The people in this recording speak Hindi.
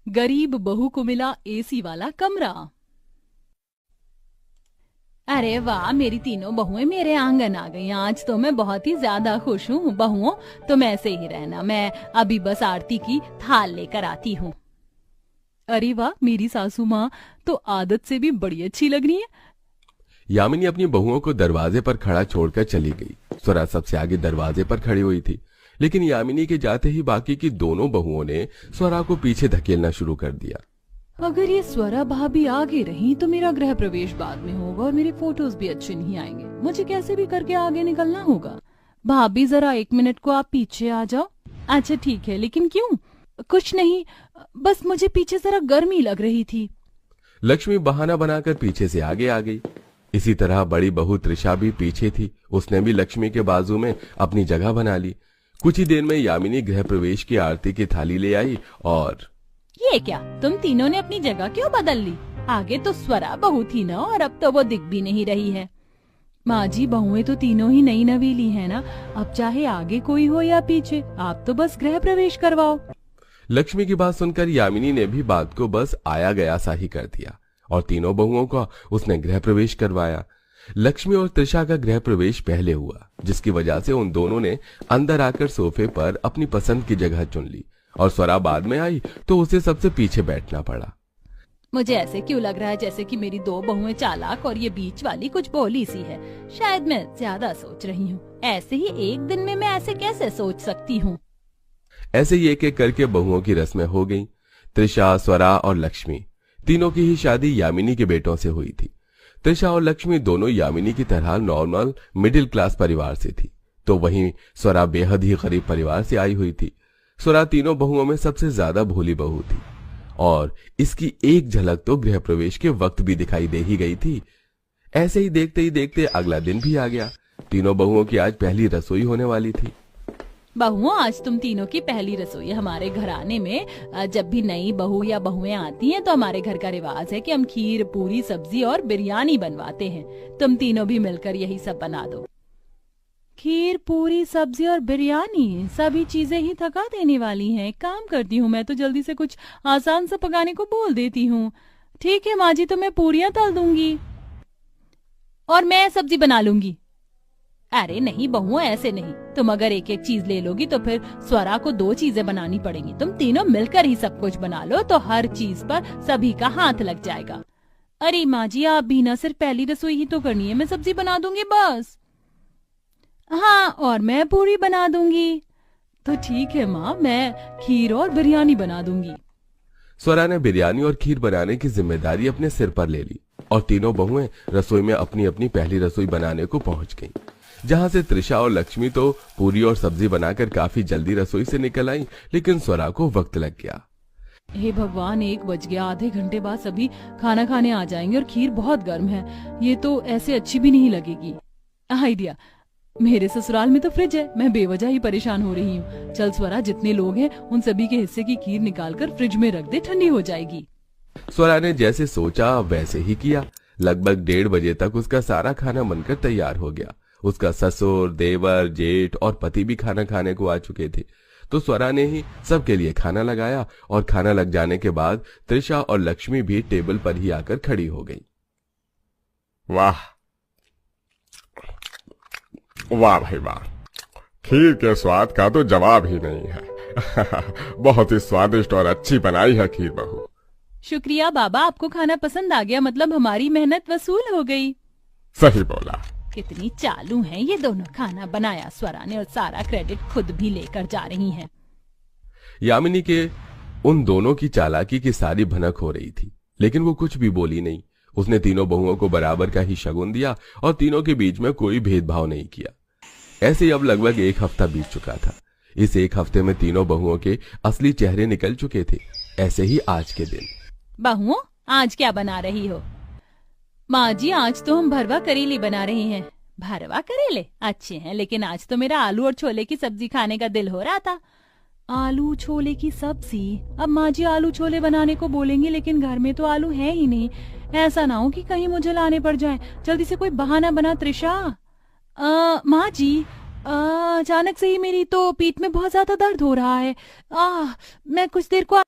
गरीब बहू को मिला एसी वाला कमरा। अरे वाह, मेरी तीनों बहुएं मेरे आंगन आ गई। आज तो मैं बहुत ही ज्यादा खुश हूँ। बहुओं, तुम ऐसे ही रहना, मैं अभी बस आरती की थाल लेकर आती हूँ। अरे वाह, मेरी सासू माँ तो आदत से भी बड़ी अच्छी लग रही है। यामिनी अपनी बहुओं को दरवाजे पर खड़ा छोड़कर चली गई। स्वरा सबसे आगे दरवाजे पर खड़ी हुई थी, लेकिन यामिनी के जाते ही बाकी की दोनों बहुओं ने स्वरा को पीछे धकेलना शुरू कर दिया। अगर ये स्वरा भाभी आगे रही तो मेरा गृह प्रवेश बाद में होगा और मेरे फोटोज भी अच्छे नहीं आएंगे। मुझे कैसे भी करके आगे निकलना होगा। भाभी जरा 1 मिनट को आप पीछे आ जाओ। अच्छा ठीक है, लेकिन क्यों? कुछ नहीं, बस मुझे पीछे जरा गर्मी लग रही थी। लक्ष्मी बहाना बनाकर पीछे से आगे आ गई। इसी तरह बड़ी बहू त्रिशा भी पीछे थी। उसने भी लक्ष्मी के बाजू में अपनी जगह बना ली। कुछ ही देर में यामिनी गृह प्रवेश की आरती की थाली ले आई और ये क्या, तुम तीनों ने अपनी जगह क्यों बदल ली? आगे तो स्वरा बहू थी ना, और अब तो वो दिख भी नहीं रही है। माँ जी, बहुएं तो तीनों ही नई नवीली है ना, अब चाहे आगे कोई हो या पीछे, आप तो बस गृह प्रवेश करवाओ। लक्ष्मी की बात सुनकर यामिनी ने भी बात को बस आया गया सा ही कर दिया और तीनों बहुओं का उसने गृह प्रवेश करवाया। लक्ष्मी और त्रिशा का गृह प्रवेश पहले हुआ, जिसकी वजह से उन दोनों ने अंदर आकर सोफे पर अपनी पसंद की जगह चुन ली और स्वरा बाद में आई तो उसे सबसे पीछे बैठना पड़ा। मुझे ऐसे क्यों लग रहा है जैसे कि मेरी 2 बहुएं चालाक और ये बीच वाली कुछ भोली सी है। शायद मैं ज्यादा सोच रही हूँ। ऐसे ही एक दिन में मैं ऐसे कैसे सोच सकती हूँ। ऐसे ही एक एक करके बहुओं की रस्में हो गईं। त्रिशा, स्वरा और लक्ष्मी तीनों की ही शादी यामिनी के बेटों से हुई थी। त्रिशा और लक्ष्मी दोनों यामिनी की तरह नॉर्मल मिडिल क्लास परिवार से थी, तो वहीं स्वरा बेहद ही गरीब परिवार से आई हुई थी। स्वरा तीनों बहुओं में सबसे ज्यादा भोली बहू थी और इसकी एक झलक तो गृह प्रवेश के वक्त भी दिखाई दे ही गई थी। ऐसे ही देखते अगला दिन भी आ गया। तीनों बहुओं की आज पहली रसोई होने वाली थी। बहुओं, आज तुम तीनों की पहली रसोई हमारे घराने में। जब भी नई बहू या बहुएं आती हैं तो हमारे घर का रिवाज है कि हम खीर, पूरी, सब्जी और बिरयानी बनवाते हैं। तुम तीनों भी मिलकर यही सब बना दो। खीर, पूरी, सब्जी और बिरयानी, सभी चीजें ही थका देने वाली हैं। एक काम करती हूँ, मैं तो जल्दी से कुछ आसान सा पकाने को बोल देती हूँ। ठीक है माँ जी, तो मैं पूरियां तल दूंगी और मैं सब्जी बना लूंगी। अरे नहीं बहुओं, ऐसे नहीं। तुम अगर एक एक चीज ले लोगी तो फिर स्वरा को 2 चीजें बनानी पड़ेंगी। तुम तीनों मिलकर ही सब कुछ बना लो तो हर चीज पर सभी का हाथ लग जाएगा। अरे माँ जी, आप भी ना, सिर्फ पहली रसोई ही तो करनी है। मैं सब्जी बना दूंगी बस। हाँ, और मैं पूरी बना दूंगी। तो ठीक है माँ, मैं खीर और बिरयानी बना दूंगी। स्वरा ने बिरयानी और खीर बनाने की जिम्मेदारी अपने सिर पर ले ली और तीनों बहुएं रसोई में अपनी अपनी पहली रसोई बनाने को पहुंच गईं। जहां से त्रिशा और लक्ष्मी तो पूरी और सब्जी बनाकर काफी जल्दी रसोई से निकल आई, लेकिन स्वरा को वक्त लग गया। हे भगवान, 1 बज गया। आधे घंटे बाद सभी खाना खाने आ जाएंगे और खीर बहुत गर्म है। ये तो ऐसे अच्छी भी नहीं लगेगी। आइडिया, मेरे ससुराल में तो फ्रिज है। मैं बेवजह ही परेशान हो रही हूँ। चल स्वरा, जितने लोग हैं उन सभी के हिस्से की खीर निकालकर फ्रिज में रख दे, ठंडी हो जाएगी। स्वरा ने जैसे सोचा वैसे ही किया। लगभग 1:30 बजे तक उसका सारा खाना बनकर तैयार हो गया। उसका ससुर, देवर, जेठ और पति भी खाना खाने को आ चुके थे, तो स्वरा ने ही सबके लिए खाना लगाया और खाना लग जाने के बाद त्रिशा और लक्ष्मी भी टेबल पर ही आकर खड़ी हो गई। वाह वाह भाई वाह, खीर के स्वाद का तो जवाब ही नहीं है। बहुत ही स्वादिष्ट और अच्छी बनाई है खीर बहू। शुक्रिया बाबा, आपको खाना पसंद आ गया, मतलब हमारी मेहनत वसूल हो गई। सही बोला। कितनी चालू हैं ये दोनों। खाना बनाया स्वरा ने और सारा क्रेडिट खुद भी लेकर जा रही हैं। यामिनी के उन दोनों की चालाकी की सारी भनक हो रही थी, लेकिन वो कुछ भी बोली नहीं। उसने तीनों बहुओं को बराबर का ही शगुन दिया और तीनों के बीच में कोई भेदभाव नहीं किया। ऐसे ही अब लगभग 1 हफ्ता बीत चुका था। इस 1 हफ्ते में तीनों बहुओं के असली चेहरे निकल चुके थे। ऐसे ही आज के दिन। बहुओं, आज क्या बना रही हो? माँ जी, आज तो हम भरवा करेले बना रहे हैं। भरवा करेले अच्छे हैं, लेकिन आज तो मेरा आलू और छोले की सब्जी खाने का दिल हो रहा था। आलू छोले की सब्जी? अब माँ जी आलू छोले बनाने को बोलेंगी, लेकिन घर में तो आलू है ही नहीं। ऐसा ना हो कि कहीं मुझे लाने पड़ जाए। जल्दी से कोई बहाना बना त्रिशा। माँ जी, अचानक से ही मेरी तो पीठ में बहुत ज्यादा दर्द हो रहा है। मैं कुछ देर को